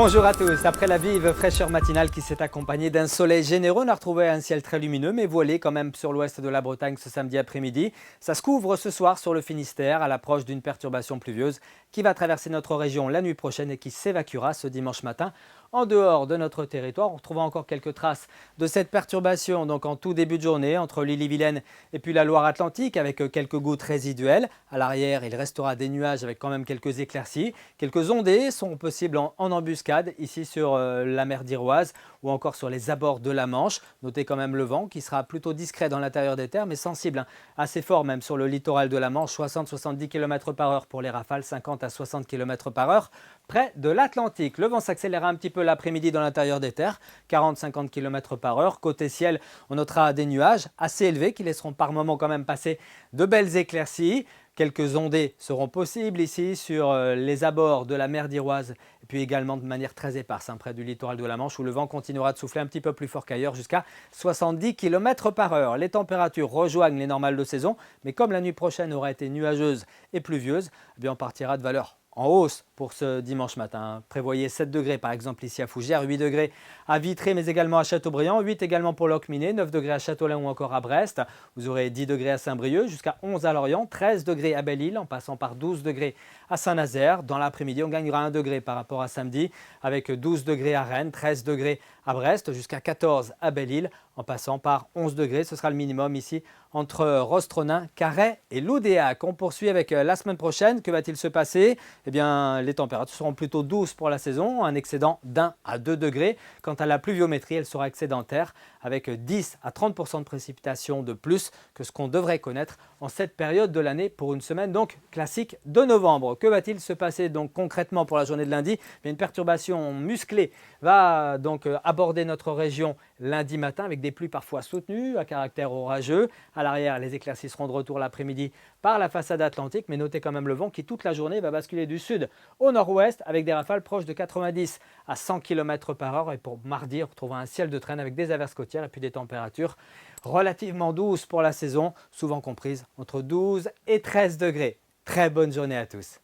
Bonjour à tous. Après la vive fraîcheur matinale qui s'est accompagnée d'un soleil généreux, on a retrouvé un ciel très lumineux mais voilé quand même sur l'ouest de la Bretagne ce samedi après-midi. Ça se couvre ce soir sur le Finistère à l'approche d'une perturbation pluvieuse qui va traverser notre région la nuit prochaine et qui s'évacuera ce dimanche matin en dehors de notre territoire. On retrouvera encore quelques traces de cette perturbation donc en tout début de journée entre l'Ille-et-Vilaine et puis la Loire-Atlantique avec quelques gouttes résiduelles. À l'arrière, il restera des nuages avec quand même quelques éclaircies. Quelques ondées sont possibles en embuscade ici sur la mer d'Iroise ou encore sur les abords de la Manche. Notez quand même le vent qui sera plutôt discret dans l'intérieur des terres mais sensible, assez fort même sur le littoral de la Manche, 60-70 km/h pour les rafales, 50 à 60 km/h près de l'Atlantique. Le vent s'accélérera un petit peu l'après-midi dans l'intérieur des terres, 40-50 km/h. Côté ciel, on notera des nuages assez élevés qui laisseront par moments quand même passer de belles éclaircies. Quelques ondées seront possibles ici sur les abords de la mer d'Iroise et puis également de manière très éparse près du littoral de la Manche où le vent continuera de souffler un petit peu plus fort qu'ailleurs jusqu'à 70 km/h. Les températures rejoignent les normales de saison mais comme la nuit prochaine aura été nuageuse et pluvieuse, eh bien on partira de valeur en hausse pour ce dimanche matin. Prévoyez 7 degrés par exemple ici à Fougères, 8 degrés à Vitré mais également à Châteaubriand, 8 également pour Locminé, 9 degrés à Châteaulin ou encore à Brest. Vous aurez 10 degrés à Saint-Brieuc, jusqu'à 11 à Lorient, 13 degrés à Belle-Île en passant par 12 degrés à Saint-Nazaire. Dans l'après-midi, on gagnera 1 degré par rapport à samedi avec 12 degrés à Rennes, 13 degrés à Brest, jusqu'à 14 à Belle-Île en passant par 11 degrés. Ce sera le minimum ici entre Rostronin, Carhaix et Loudéac. On poursuit avec la semaine prochaine. Que va-t-il se passer? Eh bien, les températures seront plutôt douces pour la saison, un excédent d'1 à 2 degrés. Quant à la pluviométrie, elle sera excédentaire avec 10 à 30% de précipitations de plus que ce qu'on devrait connaître en cette période de l'année pour une semaine donc classique de novembre. Que va-t-il se passer donc concrètement pour la journée de lundi? Une perturbation musclée va donc aborder notre région lundi matin avec des pluies parfois soutenues à caractère orageux. À l'arrière, les éclaircies seront de retour l'après-midi par la façade atlantique, mais notez quand même le vent qui toute la journée va basculer du sud au nord-ouest avec des rafales proches de 90 à 100 km/h. Et pour mardi, on retrouvera un ciel de traîne avec des averses côtières et puis des températures relativement douces pour la saison, souvent comprises entre 12 et 13 degrés. Très bonne journée à tous.